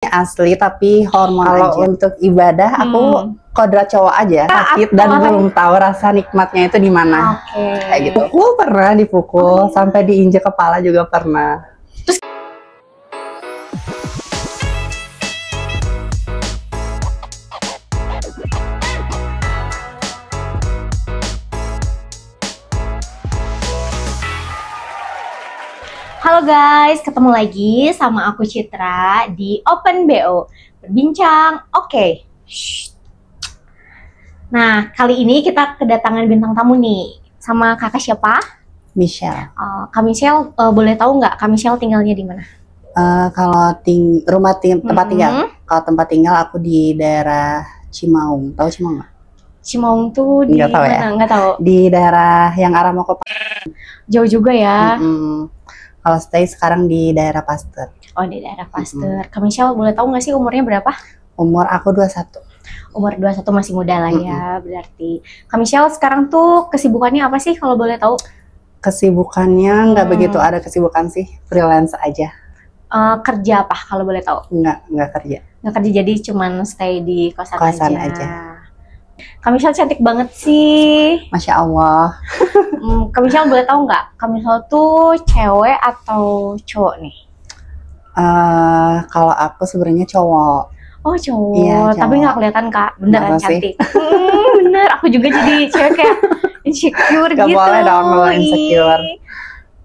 Asli tapi hormon Kalau aja. Untuk ibadah aku kodrat cowok aja, sakit dan belum tahu rasa nikmatnya itu di mana. Kayak gitu. Pukul pernah dipukul, sampai diinjek kepala juga pernah. Halo guys, ketemu lagi sama aku Citra di Open BO. Berbincang, oke. Nah, kali ini kita kedatangan bintang tamu nih. Sama kakak siapa? Michelle. Kak Michelle, boleh tahu nggak Kak Michelle tinggalnya di mana? Kalau tempat tinggal, kalau tempat tinggal aku di daerah Cimaung. Tahu Cimaung nggak? Cimaung tuh di Nggak tahu mana? ya? Nggak tahu. Di daerah yang arah mau ke Jauh juga ya. Kalau stay sekarang di daerah Pasteur. Oh, di daerah Pasteur. Kak Michelle, boleh tahu nggak sih umurnya berapa? Umur aku 21. Umur 21 masih muda lah ya, berarti. Kak Michelle sekarang tuh kesibukannya apa sih kalau boleh tahu? Kesibukannya nggak begitu ada kesibukan sih, freelance aja. Kerja apa kalau boleh tahu? Nggak kerja. Nggak kerja, jadi cuman stay di kosan aja. Kak Michelle cantik banget sih. Masya Allah. Kak Michelle boleh tahu nggak? Kak Michelle tuh cewek atau cowok nih? Kalau aku sebenarnya cowok. Oh cowok, Iya, cowok. Tapi nggak kelihatan Kak, beneran Masa sih? cantik. Bener, aku juga jadi cewek kayak insecure Gak gitu. boleh dong kalau insecure.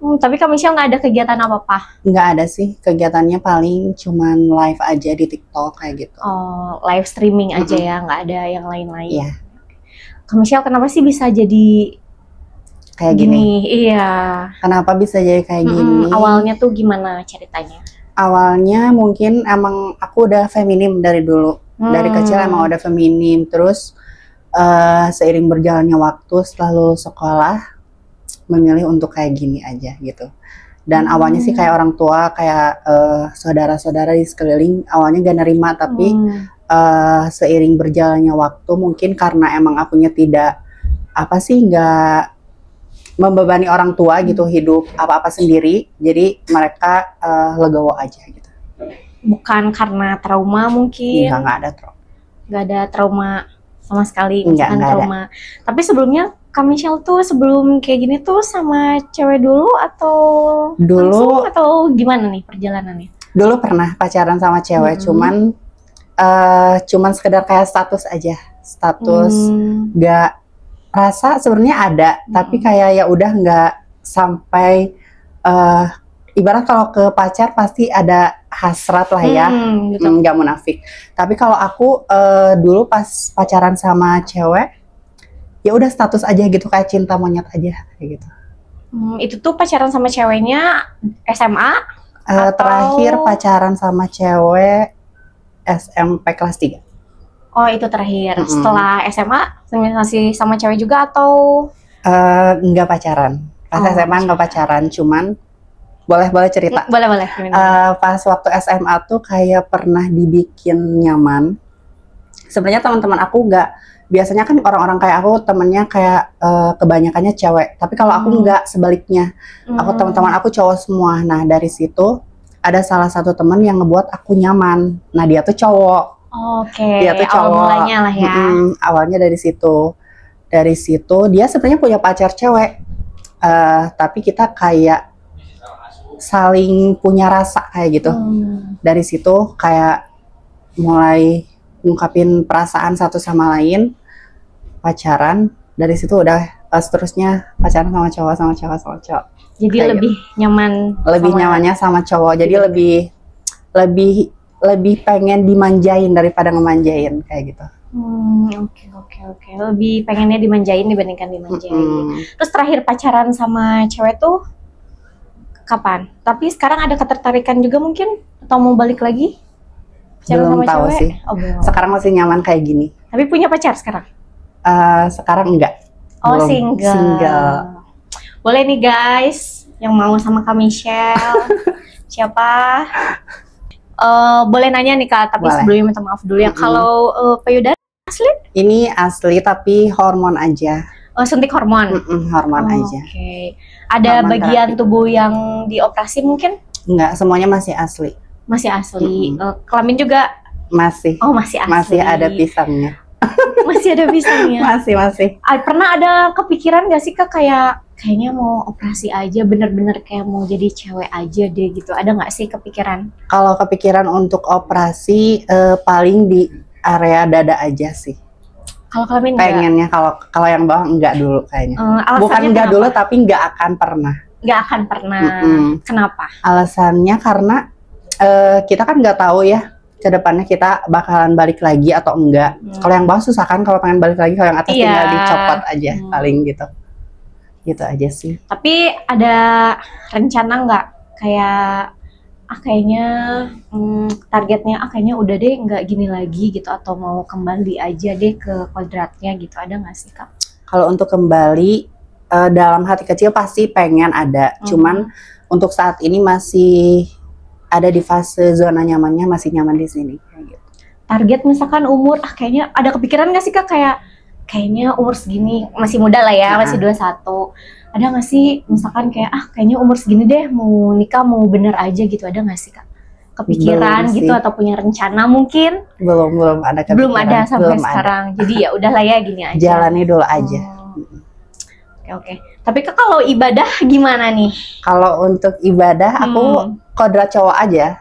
Tapi Kak Michelle nggak ada kegiatan apa-apa? Nggak ada sih, kegiatannya paling cuman live aja di TikTok kayak gitu. Oh, live streaming aja ya, nggak ada yang lain-lain. Iya. Kak Michelle kenapa sih bisa jadi Kayak gini. Iya. Kenapa bisa jadi kayak gini? Awalnya tuh gimana ceritanya? Awalnya mungkin emang aku udah feminim dari dulu. Dari kecil emang udah feminim. Terus seiring berjalannya waktu setelah lulus sekolah, memilih untuk kayak gini aja gitu. Dan awalnya sih kayak orang tua, kayak saudara-saudara di sekeliling awalnya gak nerima, tapi seiring berjalannya waktu mungkin karena emang akunya tidak nggak membebani orang tua gitu, hidup apa-apa sendiri, jadi mereka legowo aja gitu. Bukan karena trauma mungkin? Nggak ada trauma. Nggak ada trauma sama sekali, nggak trauma. Tapi sebelumnya Kak Michelle tuh sebelum kayak gini tuh sama cewek dulu atau langsung, atau gimana nih perjalanannya? Dulu pernah pacaran sama cewek, cuman sekedar kayak status aja, nggak rasa sebenarnya ada, tapi kayak ya udah nggak sampai ibarat kalau ke pacar pasti ada hasrat lah ya, nggak munafik. Tapi kalau aku dulu pas pacaran sama cewek, ya udah status aja gitu, kayak cinta monyet aja kayak gitu. Itu tuh pacaran sama ceweknya SMA? Terakhir pacaran sama cewek SMP kelas 3. Oh itu terakhir. Setelah SMA masih sama cewek juga atau? Nggak pacaran. Pas SMA nggak pacaran, cuman boleh cerita. Boleh. Pas waktu SMA tuh kayak pernah dibikin nyaman. Sebenarnya teman-teman aku nggak, biasanya kan orang-orang kayak aku temennya kayak kebanyakannya cewek. Tapi kalau aku nggak, sebaliknya. Aku teman-teman aku cowok semua. Nah dari situ ada salah satu teman yang ngebuat aku nyaman. Nah dia tuh cowok. Dia tuh cowok. Awal mulanya lah ya. Awalnya dari situ. Dari situ dia sebenarnya punya pacar cewek. Tapi kita kayak saling punya rasa kayak gitu. Dari situ kayak mulai ngungkapin perasaan satu sama lain, pacaran. Dari situ udah seterusnya pacaran sama cowok. Jadi kayak lebih nyaman. Lebih nyamannya sama cowok. Jadi lebih pengen dimanjain daripada ngemanjain kayak gitu. Oke. Lebih pengennya dimanjain dibandingkan dimanjain. Terus terakhir pacaran sama cewek tuh kapan? Tapi sekarang ada ketertarikan juga mungkin? Atau mau balik lagi? Belum tahu sih. Belum. Sekarang masih nyaman kayak gini. Tapi punya pacar sekarang? Sekarang enggak. Belum. Single. Boleh nih guys, yang mau sama Kak Michelle. Siapa? Boleh nanya nih Kak, tapi sebelumnya minta maaf dulu ya. Kalau payudara asli? Ini asli tapi hormon aja. Suntik hormon? Hormon aja. Ada hormon bagian terapi tubuh yang dioperasi mungkin? Enggak, semuanya masih asli. Masih asli. Kelamin juga masih. Oh, masih asli. Masih ada pisangnya. Masih ada pisangnya. Masih. Pernah ada kepikiran gak sih Kak kayaknya mau operasi aja, bener-bener kayak mau jadi cewek aja deh gitu. Ada nggak sih kepikiran? Kalau kepikiran untuk operasi paling di area dada aja sih. Kalau kelamin pengennya, kalau yang bawah enggak dulu kayaknya. Bukan enggak dulu, tapi enggak akan pernah. Nggak akan pernah. Kenapa? Alasannya karena kita kan nggak tahu ya ke depannya kita bakalan balik lagi atau enggak. Kalau yang bawah susah kan, kalau pengen balik lagi, kalau yang atas tinggal dicopot aja paling gitu. Gitu aja sih. Tapi ada rencana nggak kayak kayaknya targetnya kayaknya udah deh nggak gini lagi gitu, atau mau kembali aja deh ke kodratnya gitu, ada nggak sih Kak? Kalau untuk kembali dalam hati kecil pasti pengen ada, cuman untuk saat ini masih ada di fase zona nyamannya, masih nyaman di sini kayak gitu. Target misalkan umur kayaknya ada kepikiran nggak sih Kak, kayaknya umur segini masih muda lah ya, masih 21. Ada nggak sih misalkan kayak kayaknya umur segini deh mau nikah, mau bener aja gitu, ada nggak sih Kak kepikiran gitu atau punya rencana mungkin? Belum ada kepikiran. Belum ada sampai sekarang. Jadi ya udahlah ya gini aja. Jalani dulu aja. Oke. Tapi Kak kalau ibadah gimana nih? Kalau untuk ibadah aku kodrat cowok aja.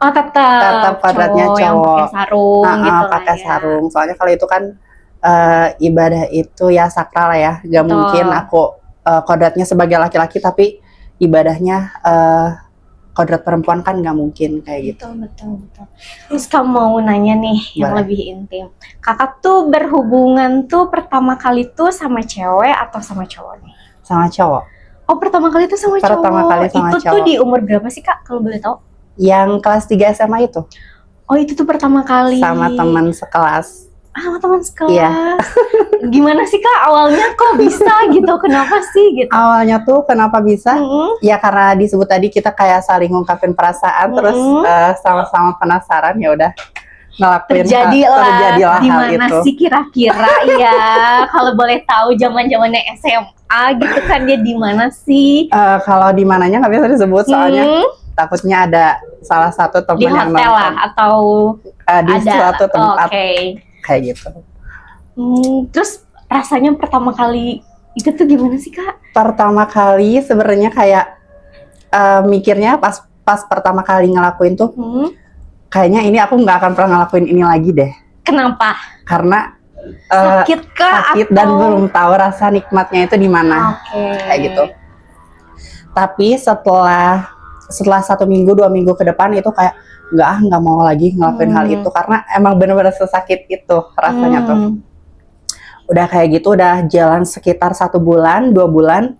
Oh, tetap kodratnya cowok. Yang pakai sarung gitu lah pakai ya. sarung. Soalnya kalau itu kan ibadah itu ya sakral ya. Gak mungkin aku kodratnya sebagai laki-laki tapi ibadahnya kodrat perempuan, kan nggak mungkin kayak gitu. Betul. Terus kamu mau nanya nih yang lebih intim. Kakak tuh berhubungan tuh pertama kali tuh sama cewek atau sama cowok nih? Sama cowok. Oh, pertama kali tuh sama cowok. Pertama kali sama itu cowok. Tuh di umur berapa sih Kak kalau boleh tahu? Yang kelas 3 SMA itu. Oh, itu tuh pertama kali. Sama teman sekelas. Sama teman sekelas. Iya. Gimana sih Kak awalnya kok bisa gitu? Kenapa sih gitu? Awalnya tuh kenapa bisa? Ya karena disebut tadi kita kayak saling ngungkapin perasaan, terus sama-sama penasaran, ya udah ngelakuin terjadilah hal dimana itu. Sih kira-kira ya kalau boleh tahu zaman-zamannya SMA gitu kan, dia di mana sih? Kalau di mananya nggak bisa disebut soalnya takutnya ada salah satu teman di yang hotel lah atau di suatu tempat kayak gitu. Terus rasanya pertama kali itu tuh gimana sih Kak? Pertama kali sebenarnya kayak mikirnya pas pertama kali ngelakuin tuh kayaknya ini aku nggak akan pernah ngelakuin ini lagi deh. Kenapa? Karena sakit Kak? Sakit atau... dan belum tahu rasa nikmatnya itu di mana. Kayak gitu. Tapi setelah 1 minggu 2 minggu ke depan itu kayak nggak mau lagi ngelakuin hal itu, karena emang bener-bener sesakit itu rasanya tuh. Udah kayak gitu, udah jalan sekitar 1 bulan 2 bulan,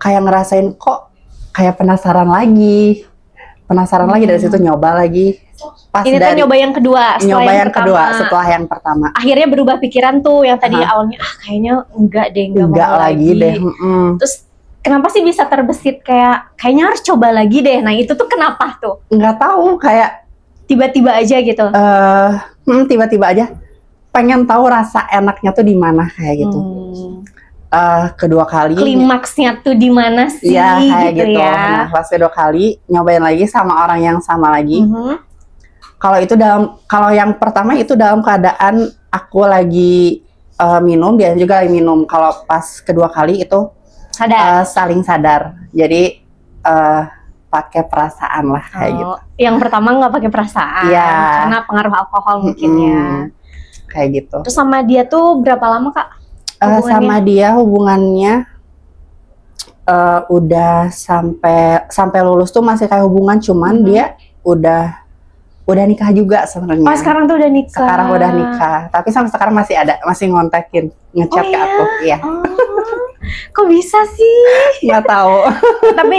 kayak ngerasain kok kayak penasaran lagi dari situ nyoba lagi. Pas ini tuh nyoba yang kedua setelah yang pertama. Akhirnya berubah pikiran tuh, yang tadi awalnya kayaknya enggak mau lagi deh. Terus kenapa sih bisa terbesit kayaknya harus coba lagi deh? Nah itu tuh kenapa tuh? Nggak tahu, kayak tiba-tiba aja gitu. Tiba-tiba aja pengen tahu rasa enaknya tuh di mana kayak gitu. Kedua kali klimaksnya tuh di mana sih? Iya kayak gitu. Ya. Nah, pas kedua kali nyobain lagi sama orang yang sama lagi. Kalau yang pertama itu dalam keadaan aku lagi minum, dia juga lagi minum. Kalau pas kedua kali itu saling sadar. Jadi pakai perasaan lah kayak gitu. Yang pertama nggak pakai perasaan, karena pengaruh alkohol mungkin ya. Kayak gitu. Terus sama dia tuh berapa lama Kak? Sama dia hubungannya udah sampai lulus tuh masih kayak hubungan, cuman dia udah nikah juga sebenarnya. Oh, sekarang tuh udah nikah. Sekarang udah nikah, tapi sampai sekarang masih ngontekin, ngechat ke aku. Iya. Kok bisa sih? Nggak tahu. Tapi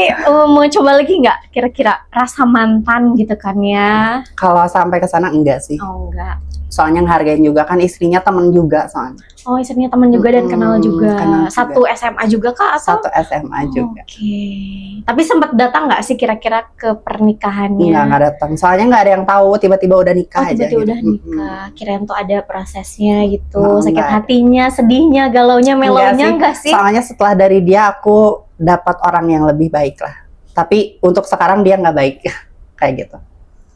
mau coba lagi nggak? Kira-kira rasa mantan gitu kan ya? Kalau sampai ke sana enggak sih. Oh enggak. Soalnya ngehargain juga kan, istrinya temen juga soalnya. Oh, istrinya temen juga dan kenal juga. Satu SMA juga Kak atau? Satu SMA juga. Oke. Tapi sempat datang nggak sih kira-kira ke pernikahannya? Nggak datang. Soalnya nggak ada yang tahu, tiba-tiba udah nikah aja. Tiba-tiba udah nikah. Kirain tuh ada prosesnya gitu. Sakit hatinya, sedihnya, galaunya, melaunya enggak sih? Soalnya setelah dari dia aku dapat orang yang lebih baik lah. Tapi untuk sekarang dia nggak baik. Kayak gitu.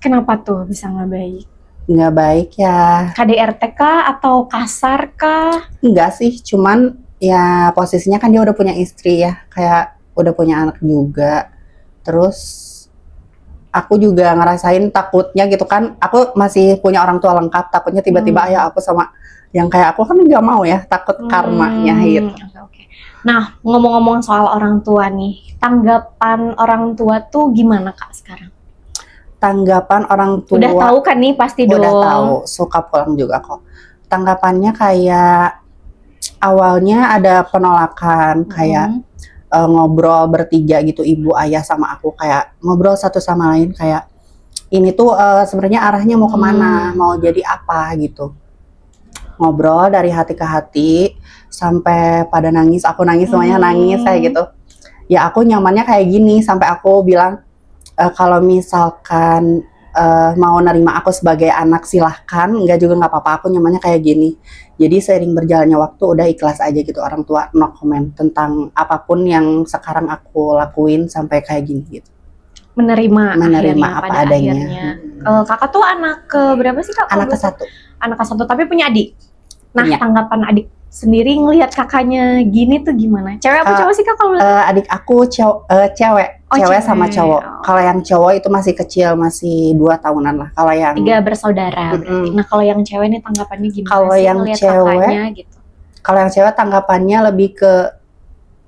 Kenapa tuh bisa nggak baik? Nggak baik ya. KDRT kah atau kasar kah? Enggak sih, cuman ya posisinya kan dia udah punya istri ya, kayak udah punya anak juga. Terus aku juga ngerasain takutnya gitu kan, aku masih punya orang tua lengkap, takutnya tiba-tiba ayah aku sama yang kayak aku kan nggak mau ya, takut karmanya gitu. Oke. Nah, ngomong-ngomong soal orang tua nih, tanggapan orang tua tuh gimana Kak sekarang? Tanggapan orang tua Udah tahu kan nih pasti dong. udah tahu, suka pulang juga kok. Tanggapannya kayak awalnya ada penolakan, kayak ngobrol bertiga gitu, ibu, ayah, sama aku, kayak ngobrol satu sama lain kayak ini tuh sebenarnya arahnya mau kemana, mau jadi apa gitu. Ngobrol dari hati ke hati sampai pada nangis, aku nangis, semuanya nangis kayak gitu. Ya aku nyamannya kayak gini, sampai aku bilang kalau misalkan mau nerima aku sebagai anak silahkan, enggak juga nggak apa-apa, aku nyamannya kayak gini. Jadi seiring berjalannya waktu udah ikhlas aja gitu, orang tua no comment tentang apapun yang sekarang aku lakuin sampai kayak gini gitu. Menerima akhirnya, apa pada adanya. akhirnya. Kakak tuh anak ke berapa sih Kak? Anak ke-1. Anak ke-1 tapi punya adik. Nah, Punya. tanggapan adik sendiri ngelihat kakaknya gini tuh gimana? Cewek apa cowok sih Kak kalau adik aku cewek. Oh, cewek cewek. sama cowok. Kalau yang cowok itu masih kecil, masih 2 tahunan lah. Kalau yang 3 bersaudara berarti. Nah, kalau yang cewek nih tanggapannya gimana Kalau sih yang ngelihat cewek, kakaknya gitu? Kalau yang cewek tanggapannya lebih ke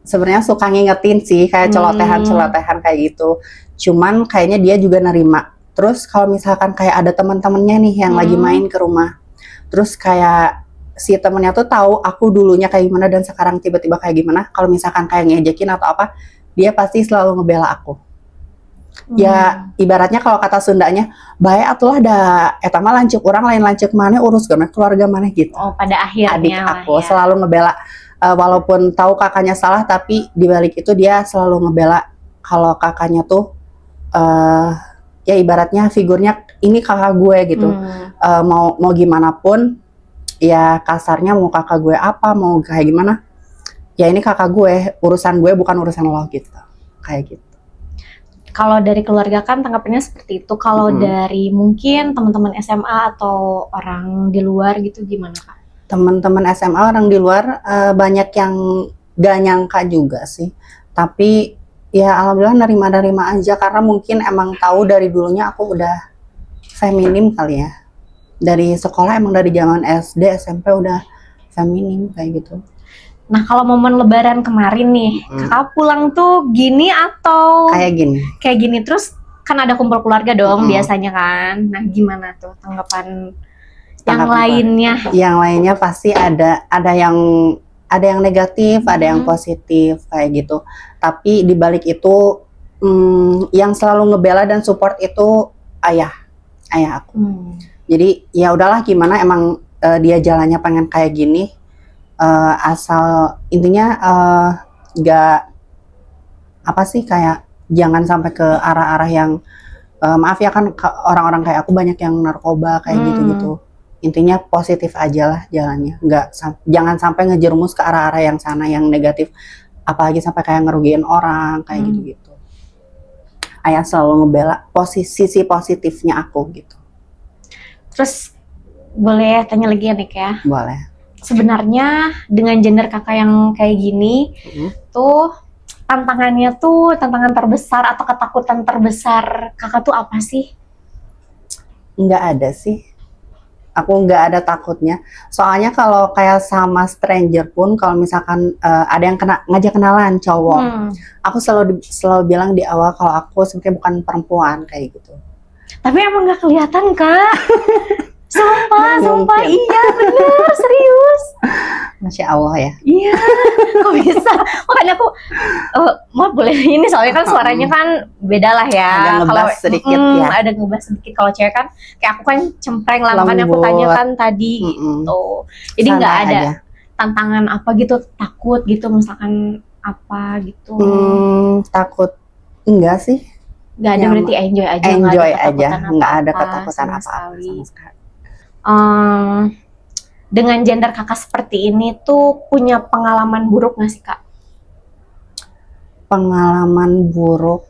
sebenarnya suka ngingetin sih, kayak celotehan kayak gitu. Cuman kayaknya dia juga nerima. Terus kalau misalkan kayak ada teman-temannya nih yang lagi main ke rumah, terus kayak si temennya tuh tahu aku dulunya kayak gimana dan sekarang tiba-tiba kayak gimana. Kalau misalkan kayak ngejekin atau apa, dia pasti selalu ngebela aku. Ya ibaratnya kalau kata Sundanya, bae atulah da eta mah lanceuk urang lain lanceuk maneh urus gana keluarga maneh gitu. Oh, pada akhirnya adik aku selalu ngebela, walaupun tahu kakaknya salah, tapi dibalik itu dia selalu ngebela kalau kakaknya tuh ya ibaratnya figurnya ini kakak gue gitu. Mau gimana pun ya, kasarnya mau kakak gue apa, mau kayak gimana, ya ini kakak gue, urusan gue bukan urusan lo gitu, kayak gitu. Kalau dari keluarga kan tanggapannya seperti itu. Kalau dari mungkin teman-teman SMA atau orang di luar gitu gimana Kak? Teman-teman SMA orang di luar banyak yang gak nyangka juga sih. Tapi ya alhamdulillah nerima-nerima aja, karena mungkin emang tahu dari dulunya aku udah feminim kali ya. Dari sekolah emang dari zaman SD, SMP udah feminim kayak gitu. Nah, kalau momen lebaran kemarin nih, Kakak pulang tuh gini atau kayak gini? Kayak gini, terus kan ada kumpul keluarga dong biasanya kan. Nah, gimana tuh tanggapan yang lainnya? Yang lainnya pasti ada yang negatif, ada yang positif kayak gitu. Tapi di balik itu yang selalu ngebela dan support itu ayah aku. Jadi ya udahlah, gimana emang dia jalannya pengen kayak gini. Asal intinya nggak apa sih, kayak jangan sampai ke arah-arah yang maaf ya kan, orang-orang kayak aku banyak yang narkoba kayak gitu-gitu. Intinya positif aja lah jalannya, jangan sampai ngejerumus ke arah-arah yang sana yang negatif, apalagi sampai kayak ngerugiin orang kayak gitu-gitu. Ayah selalu ngebela sisi positifnya aku gitu. Terus boleh tanya lagi ya Nik ya? Boleh. Sebenarnya dengan gender kakak yang kayak gini tuh tantangan terbesar atau ketakutan terbesar kakak tuh apa sih? Nggak ada sih, aku nggak ada takutnya. Soalnya kalau kayak sama stranger pun, kalau misalkan ada yang ngajak kenalan cowok, aku selalu bilang di awal kalau aku sebenarnya bukan perempuan kayak gitu. Tapi emang nggak kelihatan Kak. Sumpah, iya bener, serius. Masya Allah ya. Iya, kok bisa? Makanya aku, maaf boleh ini soalnya kan suaranya kan beda lah ya. Ada ngebas sedikit ya. Ada ngebas sedikit. Kalau cewek kan, kayak aku kan cempreng lah, makanya aku tanya kan tadi gitu. Jadi nggak ada tantangan apa gitu, takut gitu misalkan apa gitu. Takut enggak sih. Nggak ada, berarti enjoy aja. Enjoy aja, nggak ada ketakutan apa-apa sama sekali. Dengan gender kakak seperti ini tuh punya pengalaman buruk nggak sih Kak? Pengalaman buruk?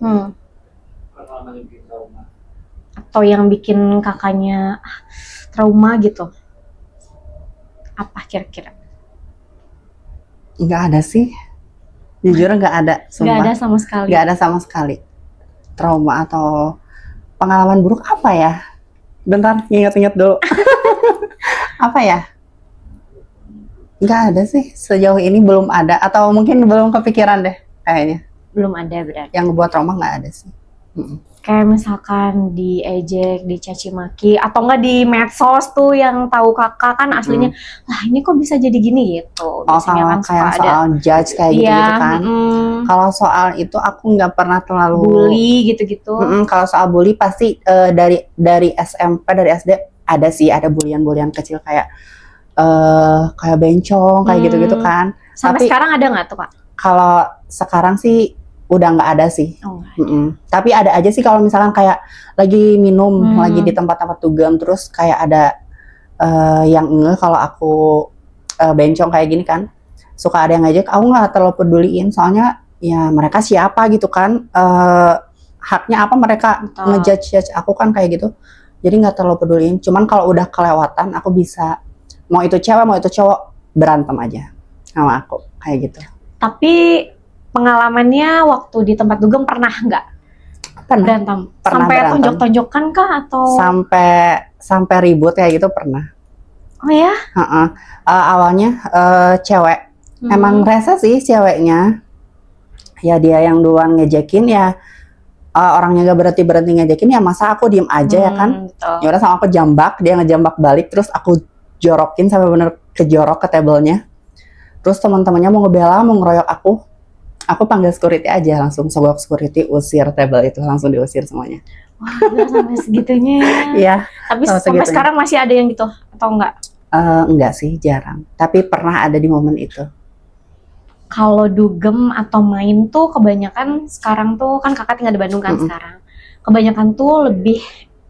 atau yang bikin kakaknya trauma gitu? Apa kira-kira? Nggak ada sih. Jujur nggak ada. Nggak Sumpah. ada sama sekali. Nggak ada sama sekali. Trauma atau pengalaman buruk apa ya? Bentar, ingat-ingat dulu. Apa ya? Nggak ada sih. Sejauh ini belum ada. Atau mungkin belum kepikiran deh kayaknya. Belum ada berarti. Yang buat trauma nggak ada sih. Kayak misalkan diejek, dicaci maki, atau enggak di medsos tuh yang tahu kakak kan aslinya, lah ini kok bisa jadi gini gitu. Biasanya kan kayak suka soal ada judge kayak gitu-gitu kan. Kalau soal itu aku nggak pernah terlalu bully gitu-gitu. Kalau soal bully pasti dari SMP, dari SD ada sih, ada bulian-bulian kecil kayak kayak bencong kayak gitu-gitu kan. Sampai Tapi sekarang ada nggak tuh Kak? kalau sekarang sih udah nggak ada sih. Tapi ada aja sih kalau misalkan kayak lagi minum, lagi di tempat-tempat dugem, terus kayak ada yang ngeh kalau aku bencong kayak gini kan, suka ada yang ngajak, aku nggak terlalu peduliin, soalnya ya mereka siapa gitu kan, haknya apa mereka ngejudge aku kan kayak gitu, jadi nggak terlalu peduliin. Cuman kalau udah kelewatan, aku bisa, mau itu cewek mau itu cowok, berantem aja sama aku kayak gitu. Tapi pengalamannya waktu di tempat dugem pernah nggak? Berantem? Sampai tonjok-tonjokan kah atau? Sampai ribut kayak gitu pernah. Oh ya? Awalnya cewek. Emang rese sih ceweknya. Ya dia yang duluan ngejekin ya. Orangnya gak berhenti ngejekin ya, masa aku diem aja ya kan? Ya udah, sama aku jambak, dia ngejambak balik, terus aku jorokin sampai bener kejorok ke tabelnya. Terus teman-temannya mau ngebela, mau ngeroyok aku panggil security aja, langsung sogok security, usir table itu, langsung diusir semuanya. Wah, udah sampai segitunya. Iya. Tapi sampai sekarang masih ada yang gitu atau enggak? Enggak sih, jarang. Tapi pernah ada di momen itu. Kalau dugem atau main tuh kebanyakan sekarang tuh kan kakak tinggal di Bandung kan sekarang. Kebanyakan tuh lebih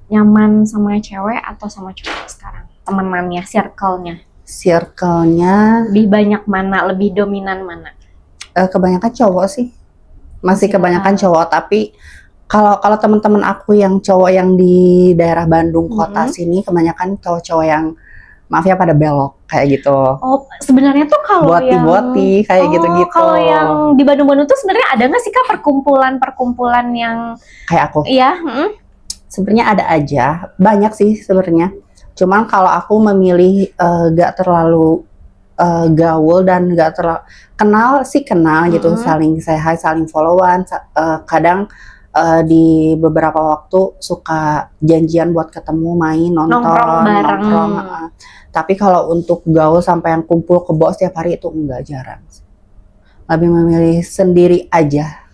nyaman sama cewek atau sama cowok sekarang? Temenannya, circle-nya. Circle-nya lebih banyak mana? Lebih dominan mana? Kebanyakan cowok sih, masih kebanyakan cowok. Tapi kalau teman-teman aku yang cowok yang di daerah Bandung kota sini, kebanyakan cowok-cowok yang maaf ya pada belok kayak gitu. Oh, sebenarnya tuh kalau boti kayak gitu-gitu. Kalau yang di Bandung-Bandung tuh sebenarnya ada nggak sih Kak perkumpulan yang kayak aku? Iya. Sebenarnya ada aja, banyak sih sebenarnya. Cuman kalau aku memilih gak terlalu gaul dan gak terlalu kenal gitu, saling say hi, saling followan, kadang di beberapa waktu suka janjian buat ketemu, main, nongkrong. Tapi kalau untuk gaul sampai yang kumpul kebo setiap hari itu enggak, jarang. Lebih memilih sendiri aja.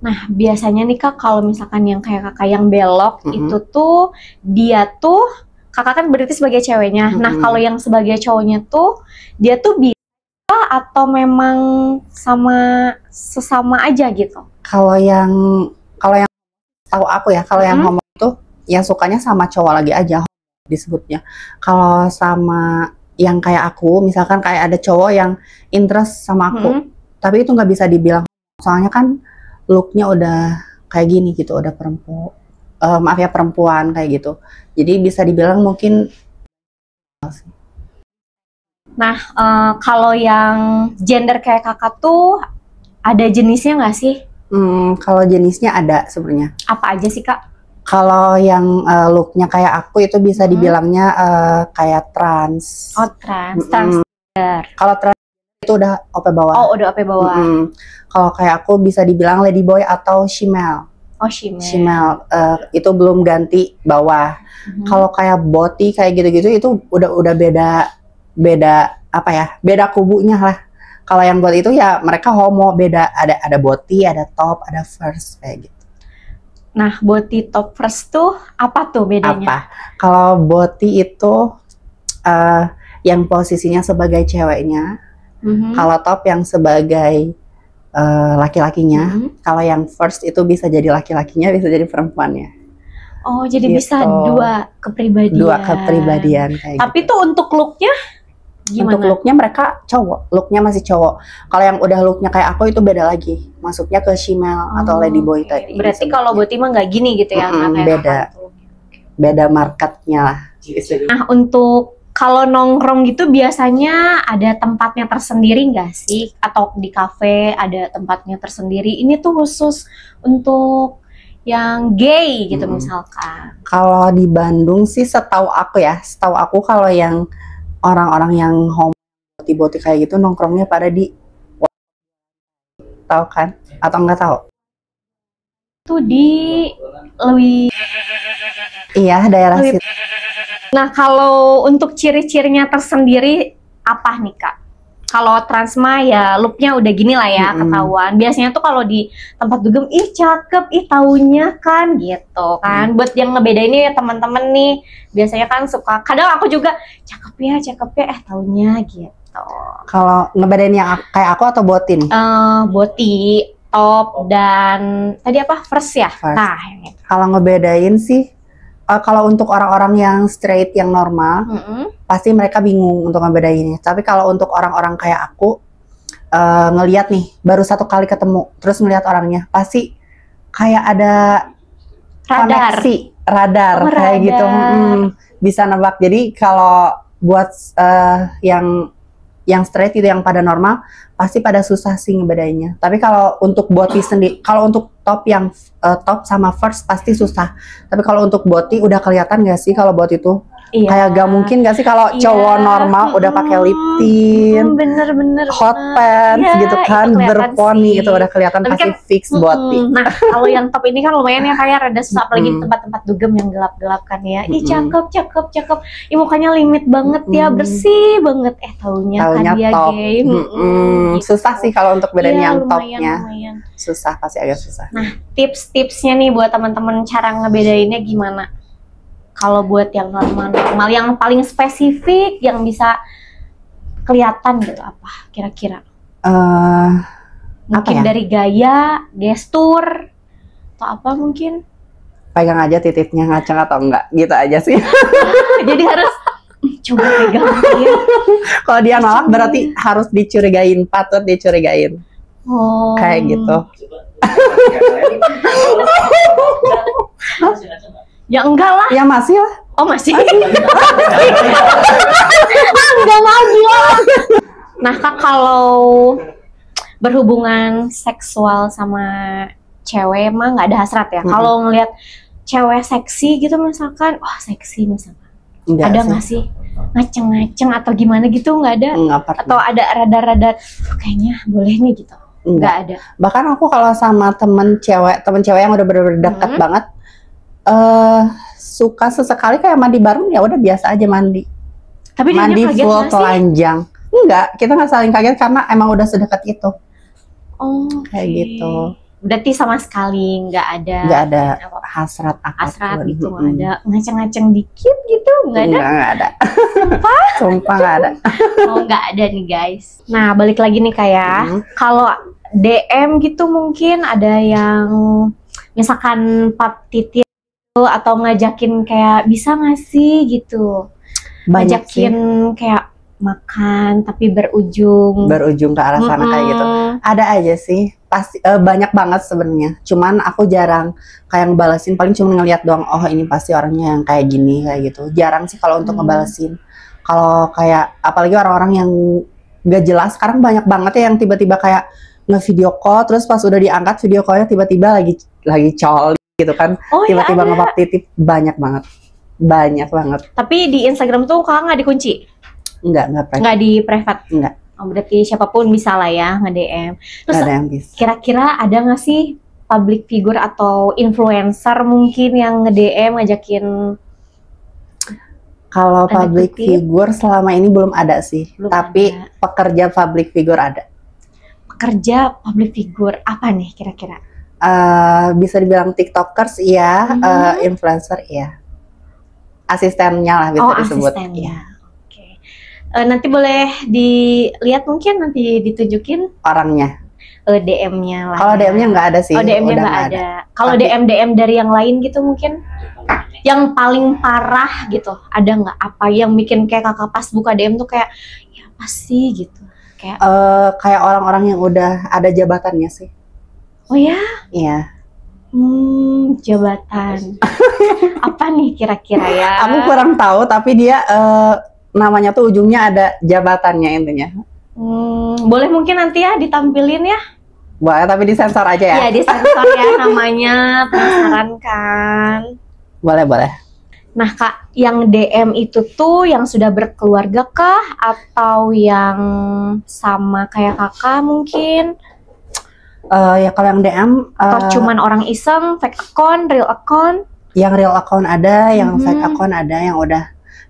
Nah, biasanya nih Kak, kalau misalkan yang kayak kakak yang belok itu tuh dia tuh, kakak kan berarti sebagai ceweknya. Nah, kalau yang sebagai cowoknya tuh dia tuh bisa atau memang sesama aja gitu? Kalau yang tahu aku ya, kalau yang homo itu yang sukanya sama cowok lagi aja disebutnya. Kalau sama yang kayak aku, misalkan kayak ada cowok yang interest sama aku, tapi itu nggak bisa dibilang, soalnya kan looknya udah kayak gini gitu, udah perempuan kayak gitu. Jadi bisa dibilang mungkin. Nah, kalau yang gender kayak kakak tuh ada jenisnya nggak sih? Kalau jenisnya ada sebenarnya. Apa aja sih Kak? Kalau yang looknya kayak aku itu bisa dibilangnya kayak trans. Oh, transgender. Kalau trans itu udah OP bawah. Oh, udah OP bawah. Kalau kayak aku bisa dibilang ladyboy atau shemale. Oh, shemale. Shemale itu belum ganti bawah. Kalau kayak boti kayak gitu-gitu itu udah beda apa ya? Beda kubunya lah. Kalau yang buat itu ya mereka homo, beda, ada boti, ada top, ada first kayak gitu. Nah, boti, top, first tuh apa tuh bedanya? Kalau boti itu yang posisinya sebagai ceweknya, kalau top yang sebagai laki-lakinya, kalau yang first itu bisa jadi laki-lakinya, bisa jadi perempuannya. Oh, jadi gitu. Bisa dua kepribadian. Dua kepribadian kayak Tapi gitu. Tuh untuk looknya gimana? Untuk looknya mereka cowok, looknya masih cowok. Kalau yang udah looknya kayak aku itu beda lagi, masuknya ke shemale atau ladyboy tadi. Berarti kalau boti mah nggak gini gitu ya? Beda. beda marketnya lah. Nah, untuk kalau nongkrong gitu biasanya ada tempatnya tersendiri nggak sih? Atau di kafe ada tempatnya tersendiri? Ini tuh khusus untuk yang gay gitu misalkan. Kalau di Bandung sih setahu aku kalau yang orang-orang yang homo boti-boti kayak gitu nongkrongnya pada di, tahu kan? Atau nggak tahu? Itu di lebih. Iya, daerah situ. Nah, kalau untuk ciri-cirinya tersendiri apa nih Kak? Kalau Transma ya looknya udah gini lah ya, ketahuan. Biasanya tuh kalau di tempat dugem, ih cakep, ih taunya kan gitu kan. Buat yang ngebedainnya ya teman-teman nih, biasanya kan suka, kadang aku juga cakep ya, taunya gitu. Kalau ngebedain yang kayak aku atau botin? Boti, top, dan tadi apa? First ya? First. Nah, yang itu. Kalau ngebedain sih, kalau untuk orang-orang yang straight, yang normal, pasti mereka bingung untuk ngebedainnya. Tapi kalau untuk orang-orang kayak aku, ngelihat nih, baru satu kali ketemu, terus ngelihat orangnya, pasti kayak ada koneksi, radar kayak gitu. Bisa nebak. Jadi kalau buat yang straight itu, yang pada normal, pasti pada susah sih ngebedainnya. Tapi kalau untuk boti sendiri, kalau untuk top yang top sama first pasti susah. Tapi kalau untuk boti udah kelihatan gak sih kalau boti itu? Iya. Kayak gak mungkin gak sih kalau cowok normal udah pakai lip tint, bener, hot pants gitu kan, berponi, itu udah kelihatan. Tapi pasti kan, fix boti. Nah, kalau yang top ini kan lumayan ya, kayak rada susah, apalagi di tempat-tempat dugem yang gelap-gelap kan ya. Ih cakep. Ih mukanya limit banget ya, bersih banget. Taunya kan dia top. Gay. Gitu. Susah sih kalau untuk bedain yang topnya. Lumayan. Susah, pasti agak susah. Nah, tips-tipsnya nih buat teman-teman cara ngebedainnya gimana? Kalau buat yang normal, yang paling spesifik, yang bisa kelihatan gitu apa kira-kira? Mungkin dari gaya, gestur, atau apa mungkin? Pegang aja titiknya ngaceng atau enggak, gitu aja sih. Jadi harus coba pegang. Ya. Kalau dia nolak berarti harus dicurigain, patut dicurigain. Oh. Kayak gitu. Ya enggak lah. Ya masih lah. Oh masih. Enggak lagi lah. Nah Kak, kalau berhubungan seksual sama cewek emang nggak ada hasrat ya? Kalau ngelihat cewek seksi gitu misalkan, wah seksi misalkan. Ada nggak sih? Ngaceng-ngaceng atau gimana gitu, nggak ada? Nggak pernah. Atau ada rada-rada kayaknya boleh nih gitu? Nggak ada. Bahkan aku kalau sama temen cewek yang udah bener-bener dekat banget, suka sesekali kayak mandi bareng, ya udah biasa aja mandi. Tapi mandi full telanjang. Enggak, kita nggak saling kaget karena emang udah sedekat itu. Oh, kayak gitu. Berarti sama sekali nggak ada hasrat apapun. Gitu, nggak ada ngaceng-ngaceng dikit gitu, nggak ada. Nggak ada. Sumpah nggak ada. Oh, nggak ada nih guys. Nah, balik lagi nih kayak kalau DM gitu mungkin ada yang misalkan pap titit atau ngajakin kayak bisa nggak sih gitu. Banyak ngajakin sih. Kayak makan tapi berujung ke arah sana kayak gitu. Ada aja sih. Pasti banyak banget sebenarnya. Cuman aku jarang kayak ngebalesin, paling cuma ngeliat doang, oh ini pasti orangnya yang kayak gini kayak gitu. Jarang sih kalau untuk ngebalesin. Kalau kayak apalagi orang-orang yang gak jelas, sekarang banyak banget ya yang tiba-tiba kayak nge-video call, terus pas udah diangkat video callnya tiba-tiba lagi coli gitu kan. Tiba-tiba ngepap titip, banyak banget. Tapi di Instagram tuh kakak nggak dikunci? Enggak private. Nggak di private? Enggak. Oh, berarti siapapun bisa lah ya nge-DM. Terus kira-kira ada nggak sih public figure atau influencer mungkin yang nge-DM ngajakin? Kalau public figure selama ini belum ada sih. Tapi pekerja public figure ada. Pekerja public figure apa nih kira-kira? Bisa dibilang TikTokers iya, influencer iya. Asistennya lah bisa disebut. Asistennya. Nanti boleh dilihat, mungkin nanti ditunjukin orangnya, DM-nya lah. Kalau DM-nya nggak ada sih. Oh, DM-nya nggak ada. Kalau DM dari yang lain gitu mungkin yang paling parah gitu, ada nggak? Apa yang bikin kayak kakak pas buka DM tuh kayak ya apa sih gitu? Kayak orang-orang yang udah ada jabatannya sih. Oh ya? Iya. Jabatan. Apa nih kira-kira ya? Aku kurang tahu, tapi dia namanya tuh ujungnya ada jabatannya intinya. Boleh mungkin nanti ya ditampilin ya? Boleh, tapi disensor aja ya? Iya, disensor ya namanya, penasaran kan? Boleh, boleh. Nah Kak, yang DM itu tuh yang sudah berkeluarga kah? Atau yang sama kayak kakak mungkin? Ya kalau yang DM Atau cuman orang iseng, fake account, real account? Yang real account ada, yang fake account ada,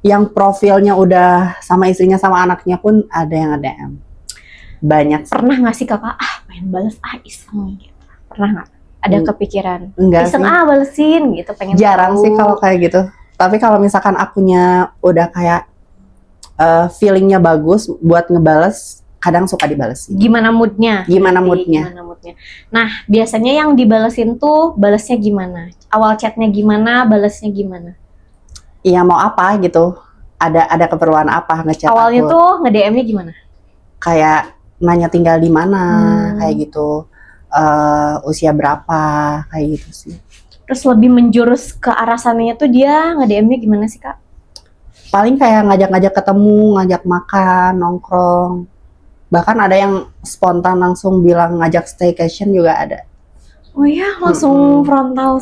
yang profilnya udah sama istrinya sama anaknya pun ada yang DM. Banyak. Pernah nggak sih kakak, pengen bales iseng gitu? Pernah nggak? Ada kepikiran? Enggak iseng sih. Balesin gitu, pengen Jarang tahu. sih kalau kayak gitu. Tapi kalau misalkan akunya udah kayak feelingnya bagus buat ngebales, kadang suka dibalesin. Gimana moodnya? Gimana moodnya? Nah, biasanya yang dibalesin tuh balesnya gimana? Awal chatnya gimana, balesnya gimana? Iya, mau apa gitu. Ada keperluan apa ngechat Awalnya aku. tuh nge-DM-nya gimana? Kayak nanya tinggal di mana, kayak gitu. Usia berapa, kayak gitu sih. Terus lebih menjurus ke arah sananya tuh dia nge-DM-nya gimana sih Kak? Paling kayak ngajak-ngajak ketemu, ngajak makan, nongkrong. Bahkan ada yang spontan langsung bilang ngajak staycation juga ada. Oh iya, langsung frontal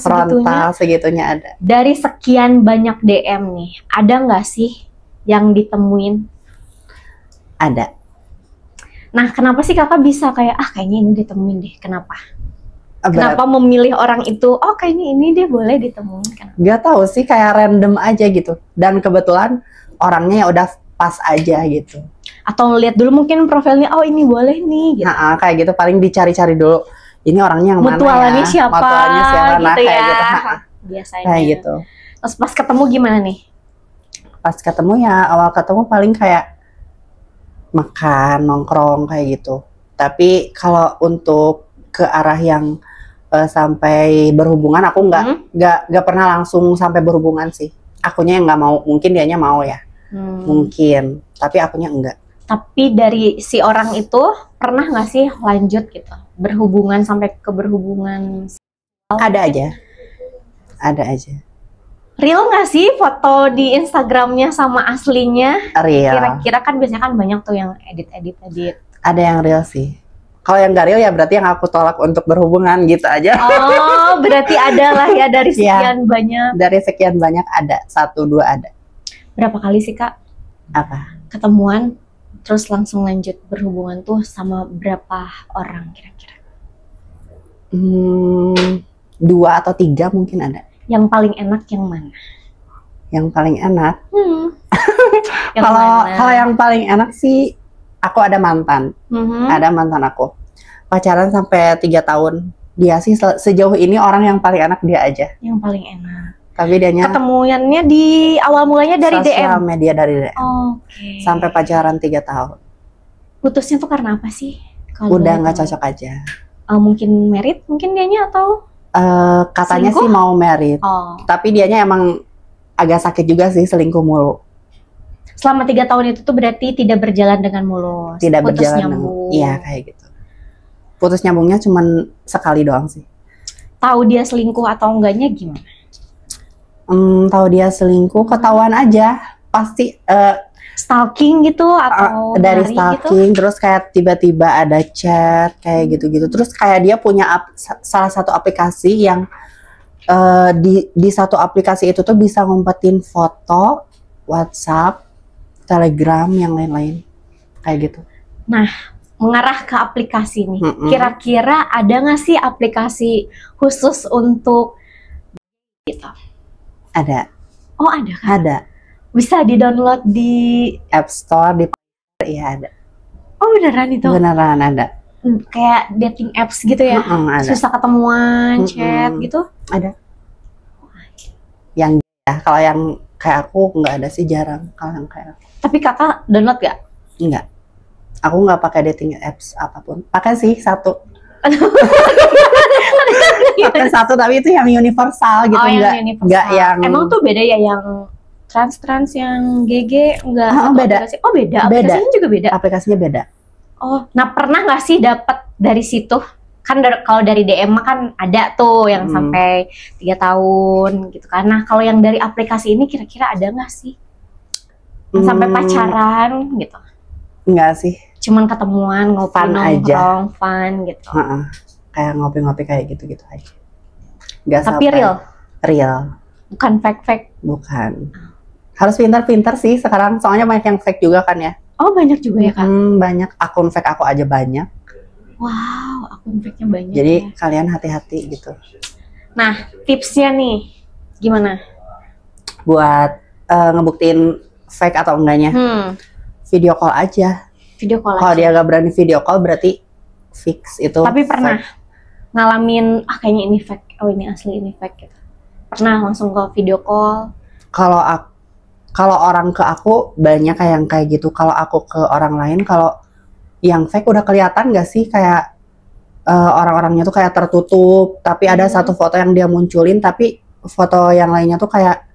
segitunya ada. Dari sekian banyak DM nih, ada nggak sih yang ditemuin? Ada. Nah, kenapa sih kakak bisa kayak, kayaknya ini ditemuin deh, kenapa? Kenapa memilih orang itu? Oh, kayaknya ini dia boleh ditemuin. Kenapa? Gak tahu sih, kayak random aja gitu. Dan kebetulan orangnya ya udah pas aja gitu. Atau ngeliat dulu mungkin profilnya, oh ini boleh nih. Gitu. Nah, kayak gitu paling dicari-cari dulu. Ini orangnya yang mana ya? Mutualannya siapa? Gitu kayak ya. gitu. Biasanya. Kayak gitu. Terus pas ketemu gimana nih? Pas ketemu ya awal ketemu paling kayak makan, nongkrong kayak gitu. Tapi kalau untuk ke arah yang sampai berhubungan, aku nggak pernah langsung sampai berhubungan sih. Akunya yang nggak mau, mungkin dianya mau ya, mungkin. Tapi akunya enggak. Tapi dari si orang itu pernah nggak sih lanjut gitu, berhubungan sampai ke berhubungan? Ada aja. Real nggak sih foto di Instagramnya sama aslinya? Real. Kira-kira kan biasanya kan banyak tuh yang edit. Ada yang real sih. Kalau yang gak real ya berarti yang aku tolak untuk berhubungan gitu aja. Oh, berarti ada lah ya dari sekian banyak. Dari sekian banyak ada, 1-2 ada. Berapa kali sih Kak? Apa? Ketemuan, terus langsung lanjut berhubungan tuh sama berapa orang kira-kira? 2 atau 3 mungkin ada. Yang paling enak yang mana? Yang paling enak? Kalau yang paling enak sih, aku ada mantan. Ada mantan aku. Pacaran sampai 3 tahun. Dia sih sejauh ini orang yang paling enak dia aja. Yang paling enak. Tapi dianya ketemuannya di awal mulanya dari sosial DM? media, dari DM. Oke. Sampai pacaran 3 tahun. Putusnya tuh karena apa sih? Udah nggak cocok aja. Mungkin merit, mungkin dianya atau? Katanya selingkuh? sih mau merit. Tapi dianya emang agak sakit juga sih, selingkuh mulu. Selama 3 tahun itu tuh berarti tidak berjalan dengan mulus. Tidak putus berjalan nyambung. Iya, kayak gitu. Putus nyambungnya cuman sekali doang sih. Tahu dia selingkuh atau enggaknya gimana? Tahu dia selingkuh, ketahuan aja. Pasti stalking gitu atau dari stalking gitu? Terus kayak tiba-tiba ada chat kayak gitu-gitu. Terus kayak dia punya salah satu aplikasi yang di satu aplikasi itu tuh bisa ngumpetin foto, WhatsApp, Telegram, yang lain-lain kayak gitu. Nah, mengarah ke aplikasi nih, kira-kira ada nggak sih aplikasi khusus untuk gitu? Ada. Oh, ada kan? Ada. Bisa di-download di App Store, di iya ada. Oh, beneran itu? Beneran ada. Kayak dating apps gitu ya? Ada. Susah ketemuan, chat gitu? Ada. Yang kalau yang kayak aku nggak ada sih, jarang kalau yang kayak aku. Tapi kakak download gak? Enggak. Aku nggak pakai dating apps apapun. Pakai sih satu. Pakai satu, tapi itu yang universal gitu. Enggak yang. Emang tuh beda ya yang trans yang GG enggak? Beda. Aplikasi? Oh beda. Aplikasinya juga beda. Aplikasinya beda. Oh, nah pernah nggak sih dapat dari situ Kan kalau dari DM mah kan ada tuh yang sampai 3 tahun gitu kan. Nah kalau yang dari aplikasi ini kira-kira ada nggak sih sampai pacaran gitu? Enggak sih. Cuman ketemuan, ngopi, nongkrong, fun gitu. Kayak ngopi-ngopi kayak gitu-gitu aja. Nggak Tapi sampai real. Bukan fake-fake. Bukan. Harus pintar-pintar sih sekarang. Soalnya banyak yang fake juga kan ya. Oh banyak juga ya Kak? Banyak. Akun fake aku aja banyak. Wow, akun fake-nya banyak. Jadi ya. kalian hati-hati gitu. Nah, tipsnya nih gimana? Buat ngebuktiin fake atau enggaknya. Video call aja. Video call Kalau dia gak berani video call berarti fix itu. Tapi pernah fake. ngalamin kayaknya ini fake, oh ini asli, ini fake gitu. Pernah langsung ke video call? Kalau orang ke aku banyak kayak gitu. Kalau aku ke orang lain, kalau yang fake udah kelihatan gak sih kayak orang-orangnya tuh kayak tertutup, tapi ada satu foto yang dia munculin, tapi foto yang lainnya tuh kayak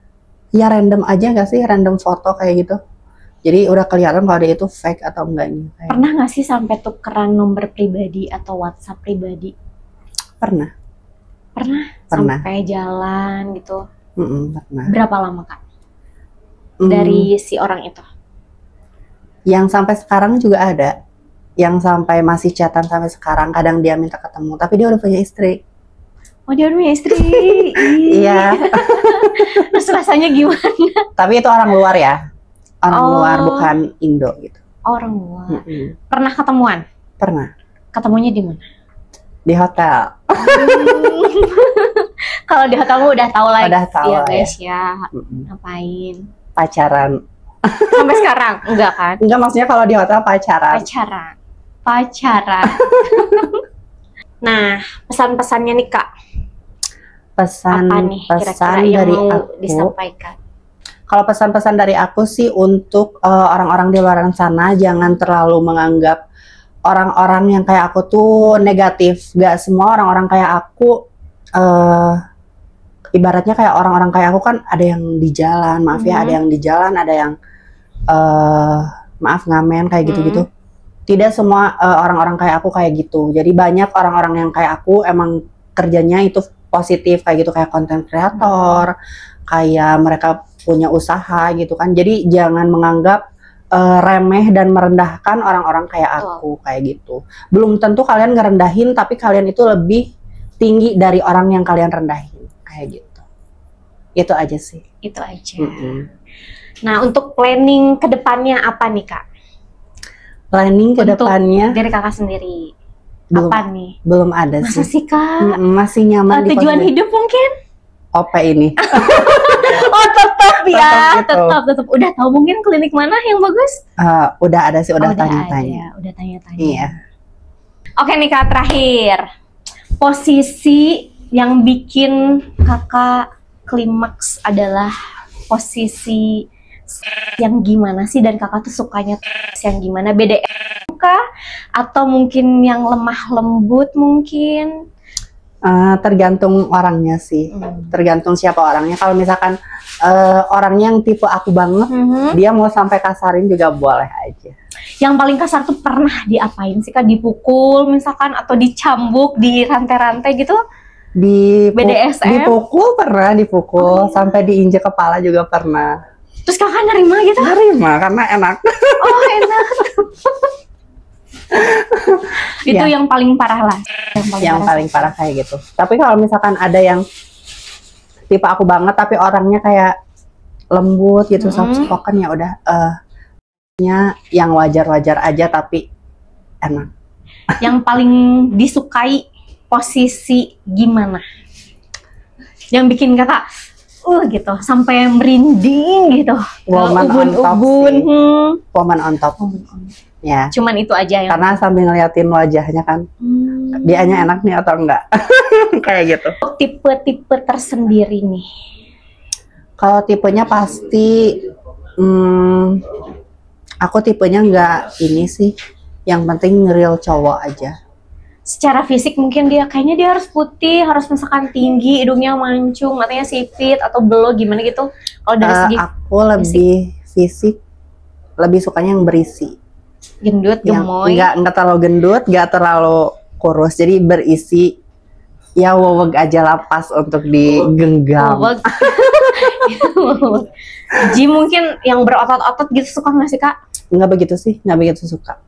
ya random aja gak sih, random foto kayak gitu. Jadi udah kelihatan kalau dia itu fake atau enggaknya. Kayak. Pernah gak sih sampai tukeran nomor pribadi atau WhatsApp pribadi? Pernah. Sampai jalan gitu? Pernah. Berapa lama Kak? Dari si orang itu? Yang sampai sekarang juga ada. Yang sampai masih chatan sampai sekarang, kadang dia minta ketemu, tapi dia udah punya istri. Oh dia udah punya istri? Iya. Terus rasanya gimana? Tapi itu orang luar ya. Orang luar, bukan Indo gitu. Orang luar. Pernah ketemuan? Pernah. Ketemunya di mana? Di hotel. Kalau di hotel udah tahu lah ya guys ya. Ngapain? Pacaran. Sampai sekarang? Enggak kan? Enggak, maksudnya kalau di hotel pacaran. Nah, pesan-pesannya nih Kak. Pesan yang dari mau aku disampaikan. Kalau pesan-pesan dari aku sih untuk orang-orang di luar sana, jangan terlalu menganggap orang-orang yang kayak aku tuh negatif. Gak semua orang-orang kayak aku, ibaratnya kayak orang-orang kayak aku kan ada yang di jalan, maaf ya, ada yang di jalan, ada yang maaf ngamen kayak gitu-gitu. Tidak semua orang-orang kayak aku kayak gitu. Jadi banyak orang-orang yang kayak aku emang kerjanya itu positif kayak gitu, kayak konten kreator, kayak mereka punya usaha gitu kan. Jadi jangan menganggap remeh dan merendahkan orang-orang kayak aku kayak gitu. Belum tentu kalian ngerendahin, tapi kalian itu lebih tinggi dari orang yang kalian rendahin kayak gitu. Itu aja sih. Itu aja. Nah, untuk planning ke depannya apa nih Kak? Planning ke depannya dari Kakak sendiri. Belum, apa nih? Belum ada Masa sih. Kak? Masih nyaman di tujuan hidup mungkin? OP ini. Oh tetap ya, gitu. tetap. Udah tahu mungkin klinik mana yang bagus? Udah ada sih, udah tanya-tanya. Udah tanya-tanya. Iya. Oke nih Kak, terakhir. Posisi yang bikin Kakak klimaks adalah posisi yang gimana sih, dan Kakak tuh sukanya yang gimana? BDM kah? Atau mungkin yang lemah lembut mungkin? Tergantung orangnya sih. Tergantung siapa orangnya. Kalau misalkan orangnya yang tipe aku banget, dia mau sampai kasarin juga boleh aja. Yang paling kasar tuh pernah diapain sih Kak? Dipukul misalkan atau dicambuk di rantai-rantai gitu? BDSM? Dipukul pernah, sampai diinjek kepala juga pernah. Terus Kakak nerima gitu? Nerima, karena enak. Oh enak. Itu yang paling parah lah. Yang paling parah kayak gitu. Tapi kalau misalkan ada yang tipe aku banget, tapi orangnya kayak lembut gitu, soft spoken, ya udah yang wajar-wajar aja tapi enak. Yang paling disukai posisi gimana? Yang bikin Kakak gitu sampai merinding gitu. Woman on top. Ya. Cuman itu aja yang. Karena sambil ngeliatin wajahnya kan, dianya enak nih atau enggak, kayak gitu. Tipe-tipe tersendiri nih. Kalau tipenya pasti, aku tipenya enggak ini sih. Yang penting real cowok aja. Secara fisik mungkin kayaknya dia harus putih, harus misalkan tinggi, hidungnya mancung, matanya sipit atau belo gimana gitu. Kalau dari segi aku lebih fisik, lebih sukanya yang berisi. Gendut, gemoy. Enggak terlalu gendut, enggak terlalu kurus, jadi berisi ya weweg aja lah pas untuk digenggam. Weweg. Ji mungkin yang berotot-otot gitu suka nggak sih Kak? Nggak begitu sih, nggak begitu suka.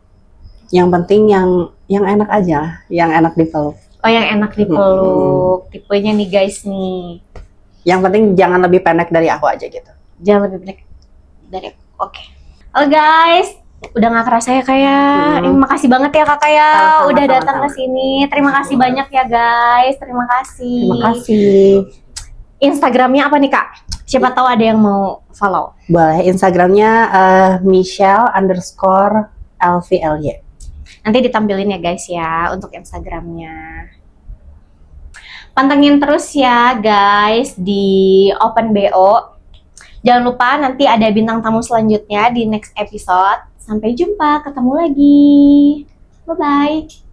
Yang penting yang enak aja, yang enak dipeluk. Oh, yang enak dipeluk. Tipenya nih guys nih. Yang penting jangan lebih pendek dari aku aja gitu. Jangan lebih pendek dari aku. Oke. Halo guys, udah nggak kerasa ya kayak. Makasih banget ya Kakak ya, udah datang ke sini. Terima kasih banyak ya guys. Terima kasih. Terima kasih. Instagramnya apa nih Kak? Siapa tahu ada yang mau follow. Boleh, Instagramnya Michelle_LVLY. Nanti ditampilin ya guys ya untuk Instagramnya. Pantengin terus ya guys di Open BO. Jangan lupa nanti ada bintang tamu selanjutnya di next episode. Sampai jumpa, ketemu lagi. Bye-bye.